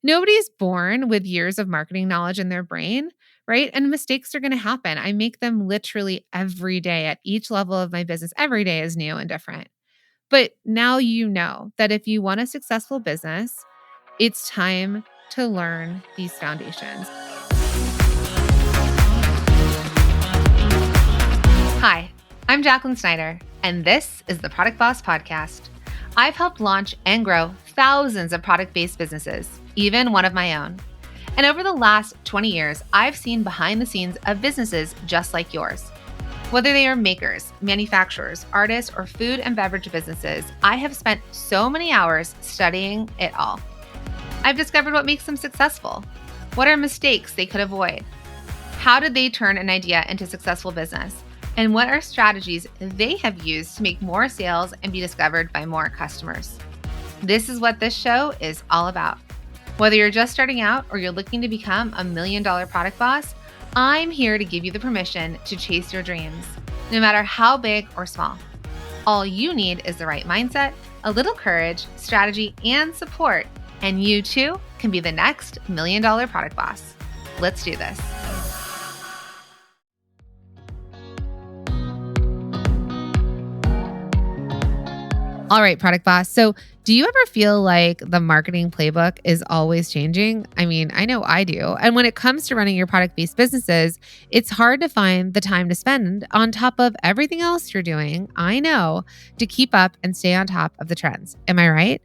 Nobody's born with years of marketing knowledge in their brain, right? And mistakes are going to happen. I make them literally every day at each level of my business. Every day is new and different. But now you know that if you want a successful business, it's time to learn these foundations. Hi, I'm Jacqueline Snyder, and this is the Product Boss Podcast. I've helped launch and grow thousands of product-based businesses, even one of my own. And over the last 20 years, I've seen behind the scenes of businesses just like yours. Whether they are makers, manufacturers, artists, or food and beverage businesses, I have spent so many hours studying it all. I've discovered what makes them successful. What are mistakes they could avoid? How did they turn an idea into successful business? And what are strategies they have used to make more sales and be discovered by more customers? This is what this show is all about. Whether you're just starting out or you're looking to become $1 million product boss, I'm here to give you the permission to chase your dreams, no matter how big or small. All you need is the right mindset, a little courage, strategy, and support, and you too can be the next $1 million product boss. Let's do this. All right, product boss. So do you ever feel like the marketing playbook is always changing? I mean, I know I do. And when it comes to running your product-based businesses, it's hard to find the time to spend on top of everything else you're doing, I know, to keep up and stay on top of the trends. Am I right?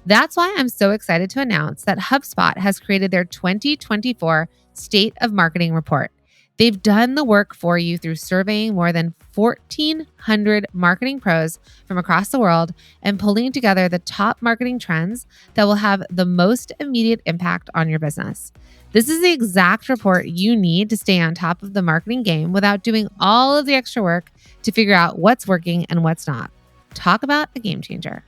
That's why I'm so excited to announce that HubSpot has created their 2024 State of Marketing Report. They've done the work for you through surveying more than 1,400 marketing pros from across the world and pulling together the top marketing trends that will have the most immediate impact on your business. This is the exact report you need to stay on top of the marketing game without doing all of the extra work to figure out what's working and what's not. Talk about a game changer.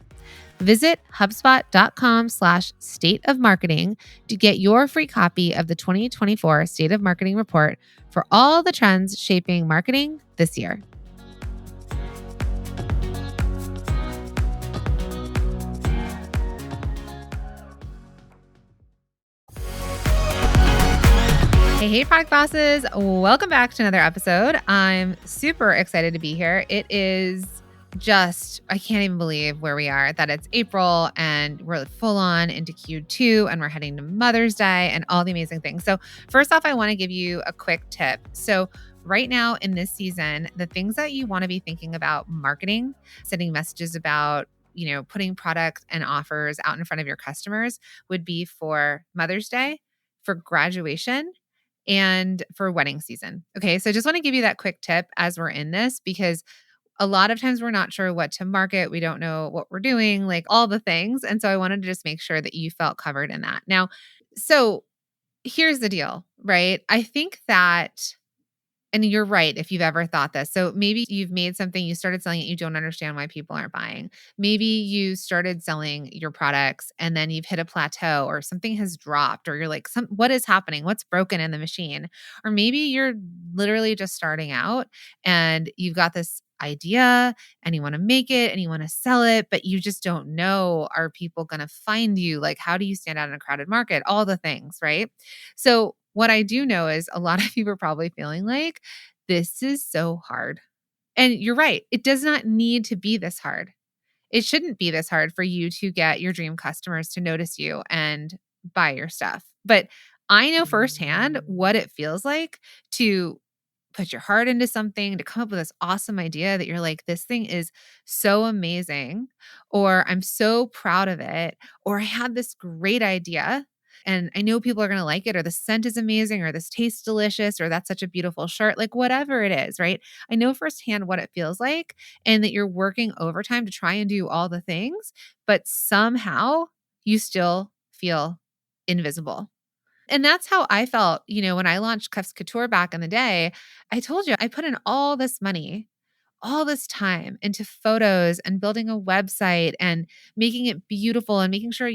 Visit HubSpot.com/state of marketing to get your free copy of the 2024 State of Marketing Report for all the trends shaping marketing this year. Hey, product bosses. Welcome back to another episode. I'm super excited to be here. It is I can't even believe where we are, that it's April and we're full on into Q2 and we're heading to Mother's Day and all the amazing things. So first off, I want to give you a quick tip. So right now in this season, the things that you want to be thinking about marketing, sending messages about, putting products and offers out in front of your customers would be for Mother's Day, for graduation, and for wedding season. Okay. So I just want to give you that quick tip as we're in this, because a lot of times we're not sure what to market. We don't know what we're doing, like all the things. And so I wanted to just make sure that you felt covered in that. Now, so here's the deal, right? I think that, and you're right if you've ever thought this. So maybe you've made something, you started selling it, you don't understand why people aren't buying. Maybe you started selling your products and then you've hit a plateau or something has dropped or you're like, what is happening? What's broken in the machine? Or maybe you're literally just starting out and you've got this idea and you want to make it and you want to sell it, but you just don't know, are people going to find you? Like, how do you stand out in a crowded market? All the things, right? So what I do know is a lot of you are probably feeling like this is so hard. And you're right. It does not need to be this hard. It shouldn't be this hard for you to get your dream customers to notice you and buy your stuff. But I know firsthand what it feels like to put your heart into something, to come up with this awesome idea that you're like, this thing is so amazing, or I'm so proud of it, or I had this great idea and I know people are going to like it, or the scent is amazing, or this tastes delicious, or that's such a beautiful shirt, like whatever it is, right? I know firsthand what it feels like and that you're working overtime to try and do all the things, but somehow you still feel invisible. And that's how I felt, when I launched Cuffs Couture back in the day. I told you I put in all this money, all this time into photos and building a website and making it beautiful and making sure,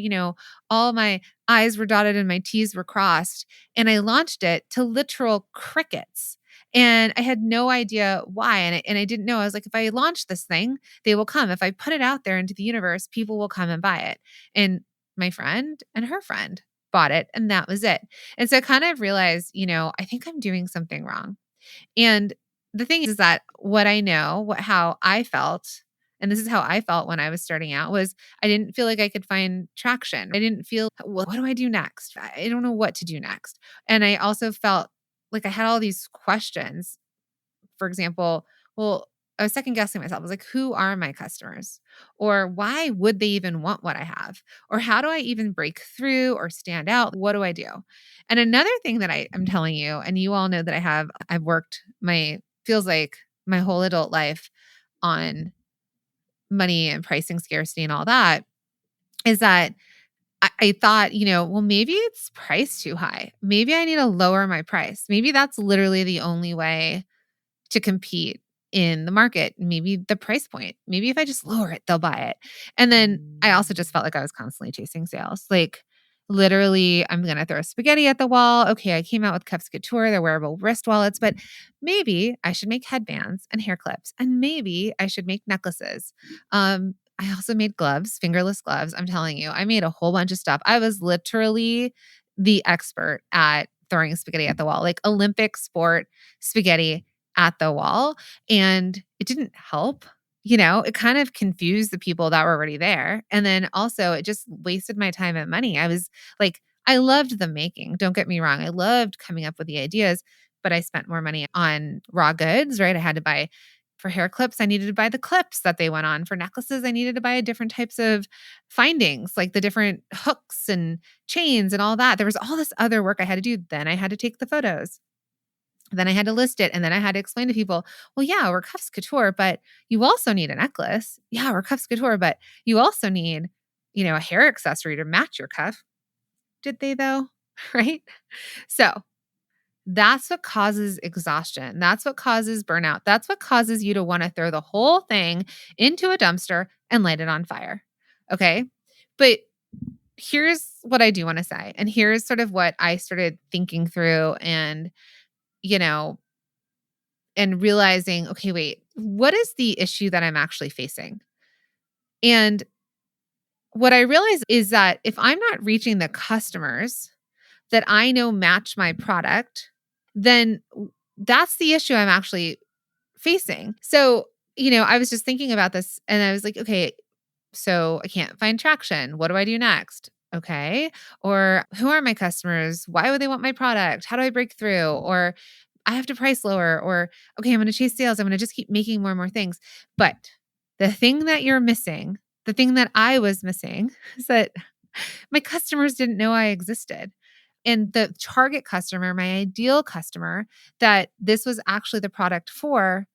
all my I's were dotted and my T's were crossed. And I launched it to literal crickets. And I had no idea why. And I didn't know. I was like, if I launch this thing, they will come. If I put it out there into the universe, people will come and buy it. And my friend and her friend bought it, and that was it. And so I kind of realized, I think I'm doing something wrong. And the thing is that what I know, how I felt, and this is how I felt when I was starting out, was I didn't feel like I could find traction. I didn't feel, well, what do I do next? I don't know what to do next. And I also felt like I had all these questions. For example, well, I was second guessing myself. I was like, who are my customers? Or why would they even want what I have? Or how do I even break through or stand out? What do I do? And another thing that I am telling you, and you all know that I've worked feels like my whole adult life on money and pricing scarcity and all that, is that I thought, well, maybe it's priced too high. Maybe I need to lower my price. Maybe that's literally the only way to compete in the market. Maybe the price point. Maybe if I just lower it, they'll buy it. And then I also just felt like I was constantly chasing sales. Like literally, I'm going to throw spaghetti at the wall. Okay, I came out with cuffs couture, they're wearable wrist wallets, but maybe I should make headbands and hair clips, and maybe I should make necklaces. I also made gloves, fingerless gloves. I'm telling you, I made a whole bunch of stuff. I was literally the expert at throwing spaghetti at the wall, like Olympic sport spaghetti at the wall. And it didn't help. It kind of confused the people that were already there. And then also it just wasted my time and money. I was like, I loved the making. Don't get me wrong. I loved coming up with the ideas, but I spent more money on raw goods, right? I had to buy for hair clips. I needed to buy the clips that they went on. For necklaces, I needed to buy different types of findings, like the different hooks and chains and all that. There was all this other work I had to do. Then I had to take the photos. Then I had to list it. And then I had to explain to people, well, yeah, we're cuffs couture, but you also need a necklace. Yeah, we're cuffs couture, but you also need, a hair accessory to match your cuff. Did they though? Right? So that's what causes exhaustion. That's what causes burnout. That's what causes you to want to throw the whole thing into a dumpster and light it on fire. Okay. But here's what I do want to say. And here's sort of what I started thinking through and, and realizing, okay, wait, what is the issue that I'm actually facing? And what I realized is that if I'm not reaching the customers that I know match my product, then that's the issue I'm actually facing. So, I was just thinking about this and I was like, okay, so I can't find traction. What do I do next? Okay. Or who are my customers? Why would they want my product? How do I break through? Or I have to price lower. Or, okay, I'm going to chase sales. I'm going to just keep making more and more things. But the thing that you're missing, the thing that I was missing is that my customers didn't know I existed. And the target customer, my ideal customer that this was actually the product for,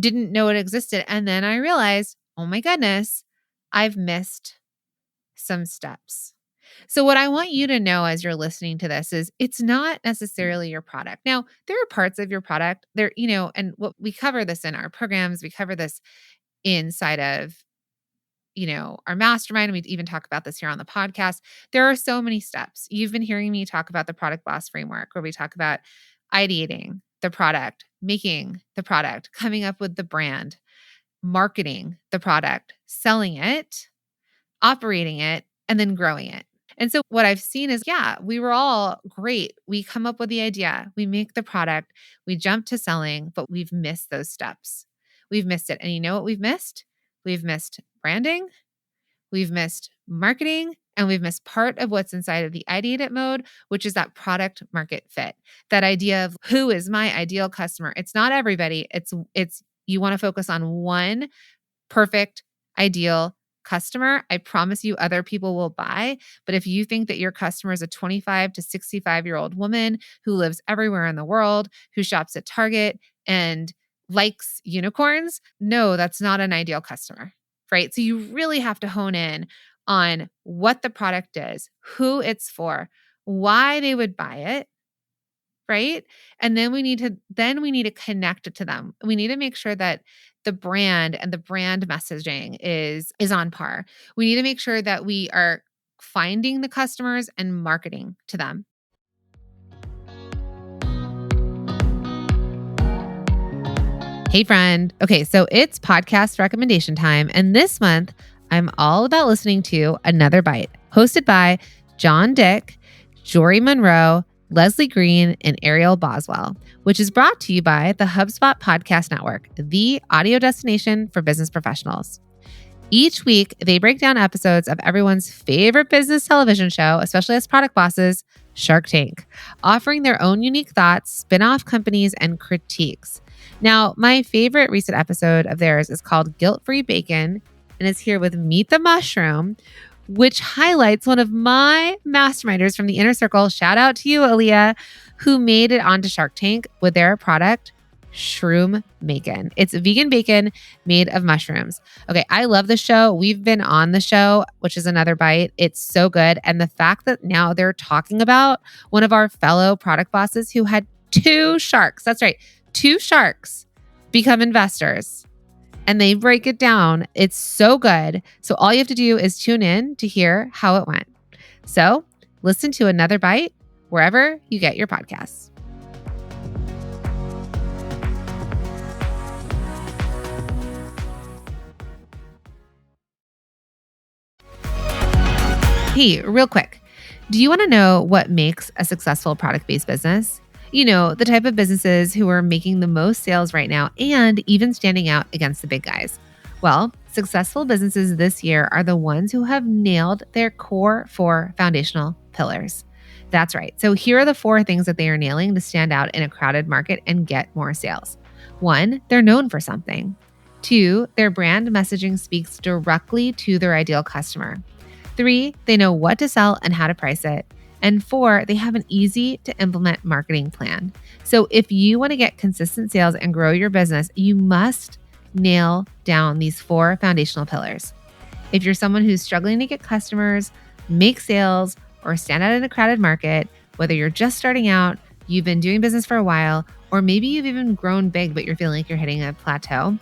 didn't know it existed. And then I realized, oh my goodness, I've missed some steps. So what I want you to know as you're listening to this is it's not necessarily your product. Now, there are parts of your product there, and what we cover this in our programs, we cover this inside of our mastermind. We even talk about this here on the podcast. There are so many steps. You've been hearing me talk about the product boss framework where we talk about ideating the product, making the product, coming up with the brand, marketing the product, selling it, operating it, and then growing it. And so what I've seen is, yeah, we were all great. We come up with the idea, we make the product, we jump to selling, but we've missed those steps. We've missed it. And you know what we've missed? We've missed branding, we've missed marketing, and we've missed part of what's inside of the ideate it mode, which is that product market fit. That idea of who is my ideal customer. It's not everybody. It's you want to focus on one perfect ideal customer. I promise you other people will buy. But if you think that your customer is a 25 to 65-year-old woman who lives everywhere in the world, who shops at Target and likes unicorns, no, that's not an ideal customer, right? So you really have to hone in on what the product is, who it's for, why they would buy it, right? And then we need to connect it to them. We need to make sure that the brand and the brand messaging is on par. We need to make sure that we are finding the customers and marketing to them. Hey friend. Okay, so it's podcast recommendation time. And this month, I'm all about listening to Another Bite, hosted by John Dick. Jory Monroe, Leslie Green, and Ariel Boswell, which is brought to you by the HubSpot Podcast Network, the audio destination for business professionals. Each week, they break down episodes of everyone's favorite business television show, especially as product bosses, Shark Tank, offering their own unique thoughts, spin-off companies, and critiques. Now, my favorite recent episode of theirs is called Guilt-Free Bacon, and it's here with Meet the Mushroom, which highlights one of my masterminders from the inner circle. Shout out to you, Aaliyah, who made it onto Shark Tank with their product, Shroom Bacon. It's vegan bacon made of mushrooms. Okay, I love the show. We've been on the show, which is another bite. It's so good. And the fact that now they're talking about one of our fellow product bosses who had 2 sharks, that's right, 2 sharks become investors. And they break it down. It's so good. So all you have to do is tune in to hear how it went. So listen to Another Bite wherever you get your podcasts. Hey, real quick, do you want to know what makes a successful product-based business? You know, the type of businesses who are making the most sales right now and even standing out against the big guys. Well, successful businesses this year are the ones who have nailed their core 4 foundational pillars. That's right. So here are the 4 things that they are nailing to stand out in a crowded market and get more sales. 1, they're known for something. 2, their brand messaging speaks directly to their ideal customer. 3, they know what to sell and how to price it. And 4, they have an easy to implement marketing plan. So if you want to get consistent sales and grow your business, you must nail down these 4 foundational pillars. If you're someone who's struggling to get customers, make sales, or stand out in a crowded market, whether you're just starting out, you've been doing business for a while, or maybe you've even grown big, but you're feeling like you're hitting a plateau,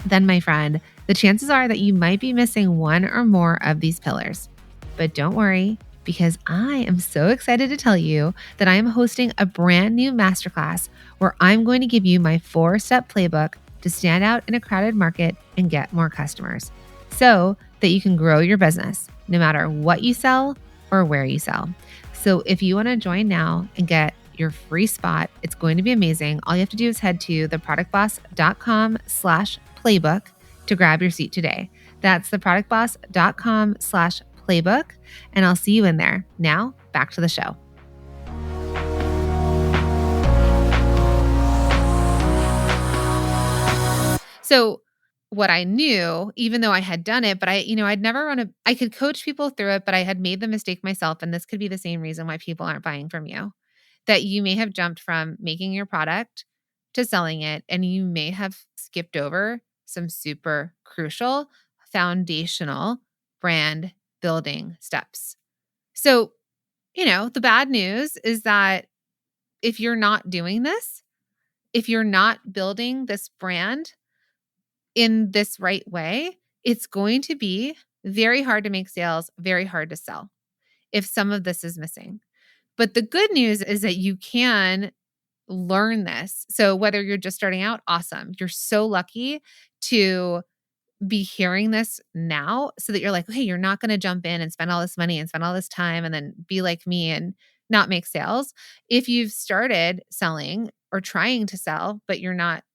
then my friend, the chances are that you might be missing one or more of these pillars. But don't worry, because I am so excited to tell you that I am hosting a brand new masterclass where I'm going to give you my 4-step playbook to stand out in a crowded market and get more customers so that you can grow your business no matter what you sell or where you sell. So if you want to join now and get your free spot, it's going to be amazing. All you have to do is head to theproductboss.com/playbook to grab your seat today. That's theproductboss.com/playbook, and I'll see you in there. Now, back to the show. So what I knew, even though I had done it, but I'd never I could coach people through it, but I had made the mistake myself. And this could be the same reason why people aren't buying from you, that you may have jumped from making your product to selling it, and you may have skipped over some super crucial foundational brand building steps. So, the bad news is that if you're not doing this, if you're not building this brand in this right way, it's going to be very hard to make sales, very hard to sell if some of this is missing. But the good news is that you can learn this. So whether you're just starting out, awesome. You're so lucky to be hearing this now so that you're like, hey, you're not going to jump in and spend all this money and spend all this time and then be like me and not make sales. If you've started selling or trying to sell, but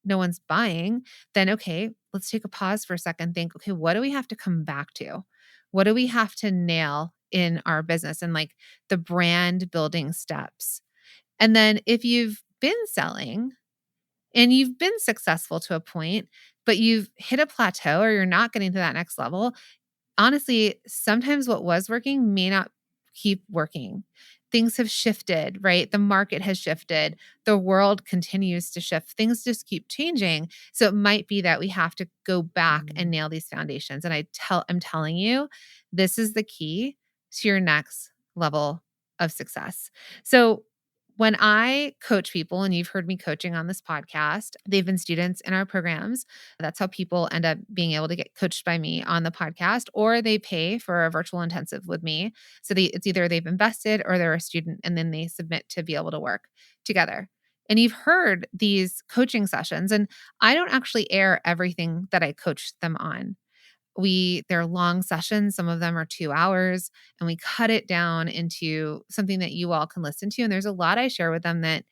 no one's buying, then okay, let's take a pause for a second. Think, okay, what do we have to come back to? What do we have to nail in our business and like the brand building steps? And then if you've been selling and you've been successful to a point, but you've hit a plateau or you're not getting to that next level, honestly, sometimes what was working may not keep working. Things have shifted, right? The market has shifted. The world continues to shift. Things just keep changing. So it might be that we have to go back and nail these foundations. And I'm telling you, this is the key to your next level of success. So when I coach people, and you've heard me coaching on this podcast, they've been students in our programs. That's how people end up being able to get coached by me on the podcast, or they pay for a virtual intensive with me. So it's either they've invested or they're a student, and then they submit to be able to work together. And you've heard these coaching sessions, and I don't actually air everything that I coach them on. they're long sessions. Some of them are 2 hours, and we cut it down into something that you all can listen to. And there's a lot I share with them that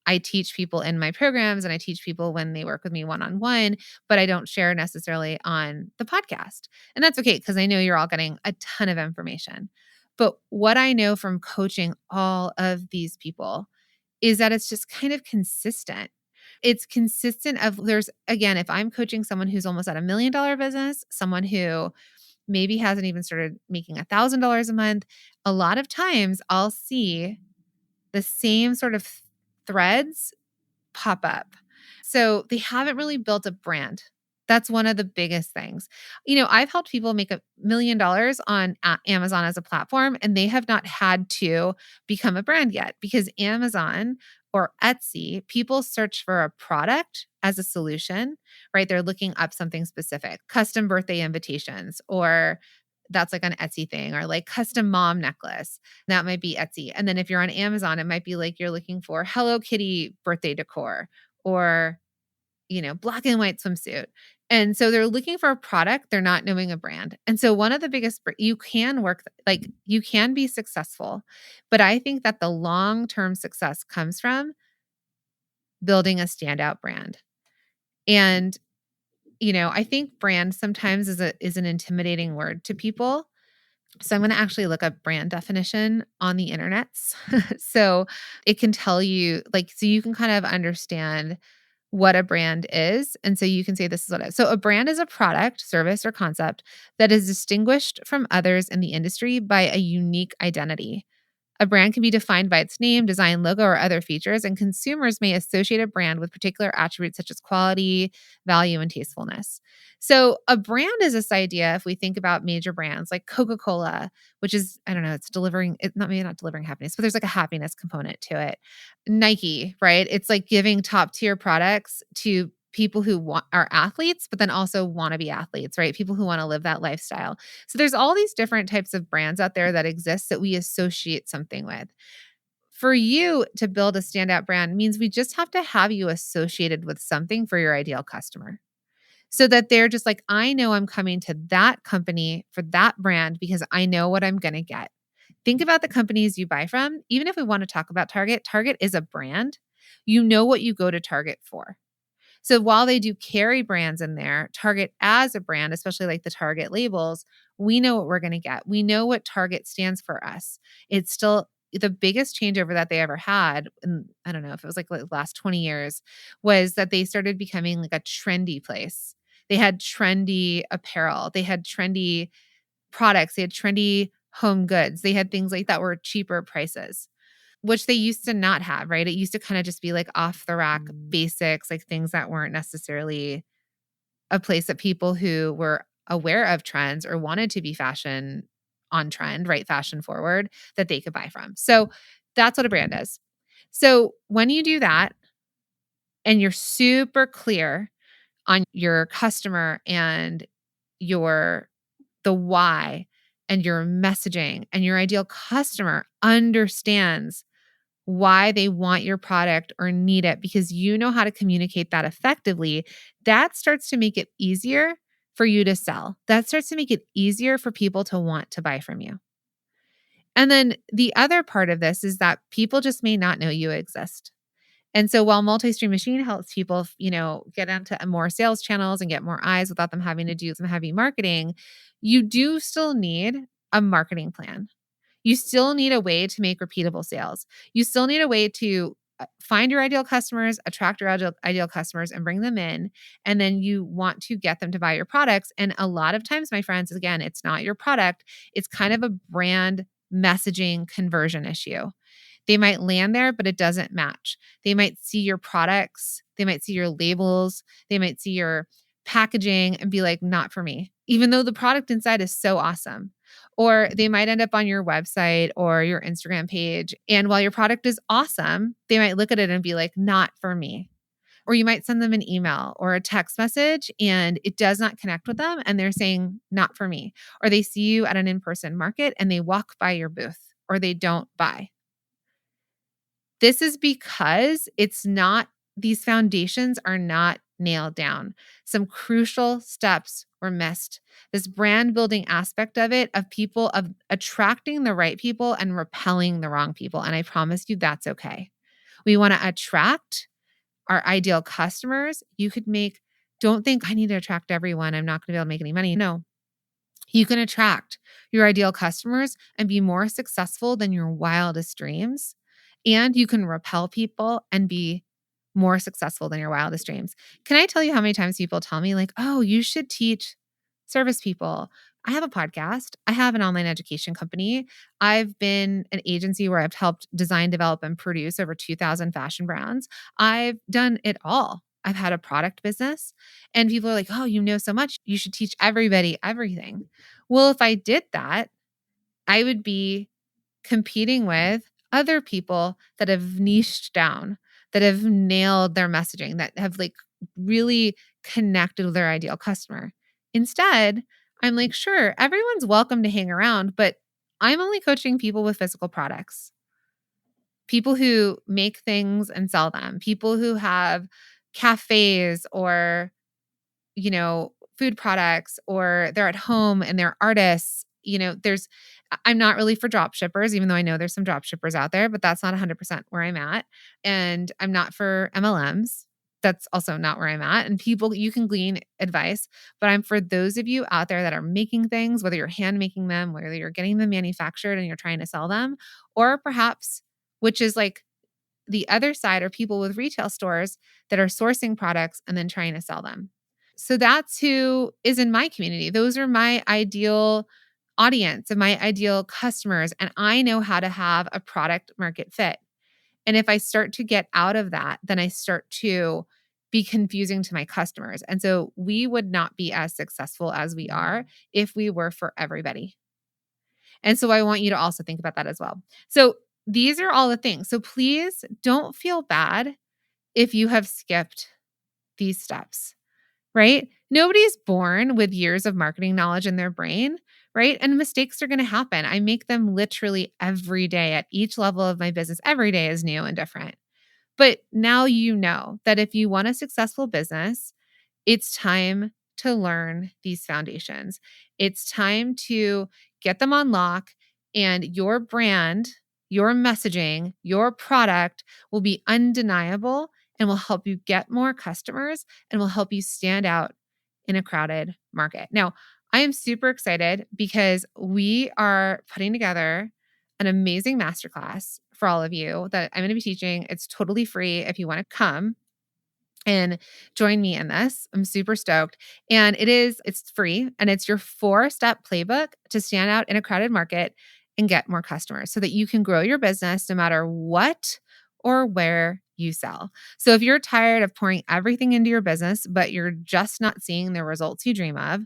I teach people in my programs and I teach people when they work with me one-on-one, but I don't share necessarily on the podcast. And that's okay because I know you're all getting a ton of information. But what I know from coaching all of these people is that it's just kind of consistent. It's consistent of there's again, if I'm coaching someone who's almost at $1 million business, someone who maybe hasn't even started making $1,000 a month, a lot of times I'll see the same sort of threads pop up. So they haven't really built a brand. That's one of the biggest things. I've helped people make $1 million on Amazon as a platform, and they have not had to become a brand yet because Amazon or Etsy, people search for a product as a solution, right? They're looking up something specific, custom birthday invitations, or that's like an Etsy thing, or like custom mom necklace. That might be Etsy. And then if you're on Amazon, it might be like you're looking for Hello Kitty birthday decor or, black and white swimsuit. And so they're looking for a product, they're not knowing a brand. And so one of the biggest, you can work, like you can be successful, but I think that the long-term success comes from building a standout brand. And, I think brand sometimes is an intimidating word to people. So I'm going to actually look up brand definition on the internets. So it can tell you, like, so you can kind of understand what a brand is. And so you can say this is what it is. So a brand is a product, service, or concept that is distinguished from others in the industry by a unique identity. A brand can be defined by its name, design, logo, or other features, and consumers may associate a brand with particular attributes such as quality, value, and tastefulness. So, a brand is this idea, if we think about major brands like Coca-Cola, which is, I don't know, it's delivering, it's not maybe not delivering happiness, but there's like a happiness component to it. Nike, right? It's like giving top tier products to people who are athletes, but then also want to be athletes, right? People who want to live that lifestyle. So there's all these different types of brands out there that exist that we associate something with. For you to build a standout brand means we just have to have you associated with something for your ideal customer. So that they're just like, I know I'm coming to that company for that brand because I know what I'm going to get. Think about the companies you buy from. Even if we want to talk about Target, Target is a brand. You know what you go to Target for. So while they do carry brands in there, Target as a brand, especially like the Target labels, we know what we're going to get. We know what Target stands for us. It's still the biggest changeover that they ever had, and I don't know if it was like the last 20 years, was that they started becoming like a trendy place. They had trendy apparel. They had trendy products. They had trendy home goods. They had things like that were cheaper prices, which they used to not have, right? It used to kind of just be like off the rack basics, like things that weren't necessarily a place that people who were aware of trends or wanted to be fashion on trend, right? Fashion forward, that they could buy from. So that's what a brand is. So when you do that and you're super clear on your customer and your the why and your messaging, and your ideal customer understands why they want your product or need it because you know how to communicate that effectively, that starts to make it easier for you to sell. That starts to make it easier for people to want to buy from you. And then the other part of this is that people just may not know you exist. And so while multi-stream machine helps people, get into more sales channels and get more eyes without them having to do some heavy marketing, you do still need a marketing plan. You still need a way to make repeatable sales. You still need a way to find your ideal customers, attract your ideal customers, and bring them in. And then you want to get them to buy your products. And a lot of times, my friends, again, it's not your product. It's kind of a brand messaging conversion issue. They might land there, but it doesn't match. They might see your products, they might see your labels, they might see your packaging and be like, not for me, even though the product inside is so awesome. Or they might end up on your website or your Instagram page. And while your product is awesome, they might look at it and be like, not for me. Or you might send them an email or a text message and it does not connect with them. And they're saying, not for me. Or they see you at an in-person market and they walk by your booth or they don't buy. This is because these foundations are not nailed down. Some crucial steps were missed. This brand building aspect of it, of attracting the right people and repelling the wrong people. And I promise you that's okay. We want to attract our ideal customers. Don't think I need to attract everyone. I'm not going to be able to make any money. No, you can attract your ideal customers and be more successful than your wildest dreams. And you can repel people and be more successful than your wildest dreams. Can I tell you how many times people tell me like, oh, you should teach service people? I have a podcast. I have an online education company. I've been an agency where I've helped design, develop, and produce over 2,000 fashion brands. I've done it all. I've had a product business, and people are like, oh, you know so much. You should teach everybody everything. Well, if I did that, I would be competing with other people that have niched down, that have nailed their messaging, that have like really connected with their ideal customer. Instead, I'm like, sure, everyone's welcome to hang around, but I'm only coaching people with physical products, people who make things and sell them, people who have cafes or, food products, or they're at home and they're artists. I'm not really for drop shippers, even though I know there's some drop shippers out there, but that's not 100% where I'm at. And I'm not for MLMs. That's also not where I'm at. And people, you can glean advice, but I'm for those of you out there that are making things, whether you're hand making them, whether you're getting them manufactured and you're trying to sell them, or perhaps, which is like the other side, are people with retail stores that are sourcing products and then trying to sell them. So that's who is in my community. Those are my ideal audience and my ideal customers. And I know how to have a product market fit. And if I start to get out of that, then I start to be confusing to my customers. And so we would not be as successful as we are if we were for everybody. And so I want you to also think about that as well. So these are all the things. So please don't feel bad if you have skipped these steps, right? Nobody's born with years of marketing knowledge in their brain, right? And mistakes are going to happen. I make them literally every day at each level of my business. Every day is new and different. But now you know that if you want a successful business, it's time to learn these foundations. It's time to get them on lock, and your brand, your messaging, your product will be undeniable and will help you get more customers and will help you stand out in a crowded market. Now, I am super excited because we are putting together an amazing masterclass for all of you that I'm going to be teaching. It's totally free if you want to come and join me in this. I'm super stoked. And it's free, and it's your 4-step playbook to stand out in a crowded market and get more customers so that you can grow your business no matter what or where you sell. So if you're tired of pouring everything into your business, but you're just not seeing the results you dream of,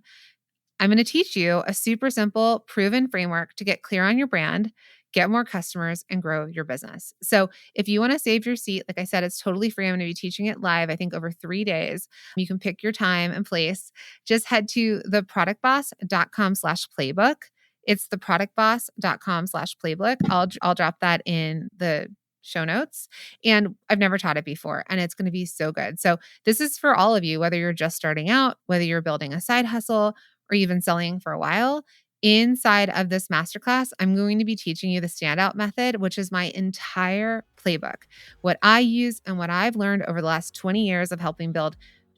I'm going to teach you a super simple, proven framework to get clear on your brand, get more customers, and grow your business. So if you want to save your seat, like I said, it's totally free. I'm going to be teaching it live, I think over 3 days. You can pick your time and place. Just head to theproductboss.com/playbook. It's theproductboss.com/playbook. I'll drop that in the show notes. And I've never taught it before, and it's going to be so good. So this is for all of you, whether you're just starting out, whether you're building a side hustle, or even selling for a while. Inside of this masterclass, I'm going to be teaching you the standout method, which is my entire playbook, what I use and what I've learned over the last 20 years of helping build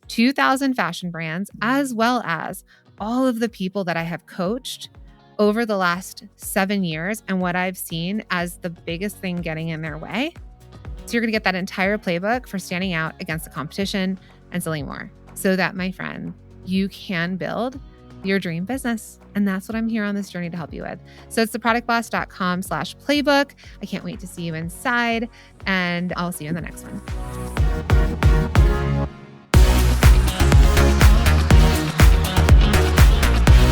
2,000 fashion brands, as well as all of the people that I have coached over the last 7 years and what I've seen as the biggest thing getting in their way. So you're going to get that entire playbook for standing out against the competition and selling more, so that, my friend, you can build your dream business. And that's what I'm here on this journey to help you with. So it's theproductboss.com/playbook. I can't wait to see you inside, and I'll see you in the next one.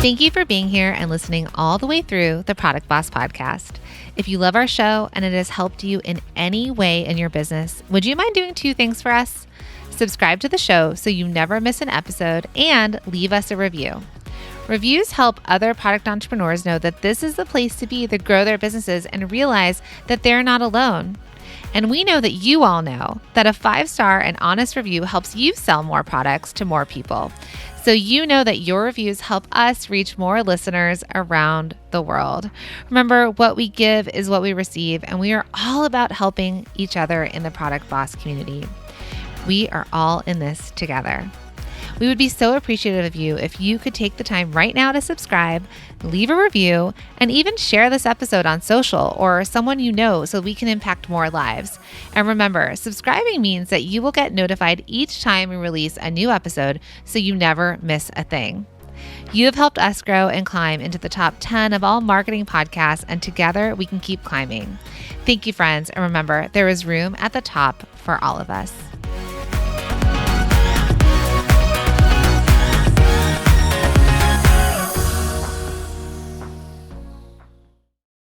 Thank you for being here and listening all the way through the Product Boss podcast. If you love our show and it has helped you in any way in your business, would you mind doing 2 things for us? Subscribe to the show so you never miss an episode, and leave us a review. Reviews help other product entrepreneurs know that this is the place to be to grow their businesses and realize that they're not alone. And we know that you all know that a 5-star and honest review helps you sell more products to more people. So you know that your reviews help us reach more listeners around the world. Remember, what we give is what we receive, and we are all about helping each other in the Product Boss community. We are all in this together. We would be so appreciative of you if you could take the time right now to subscribe, leave a review, and even share this episode on social or someone you know so we can impact more lives. And remember, subscribing means that you will get notified each time we release a new episode so you never miss a thing. You have helped us grow and climb into the top 10 of all marketing podcasts, and together we can keep climbing. Thank you, friends. And remember, there is room at the top for all of us.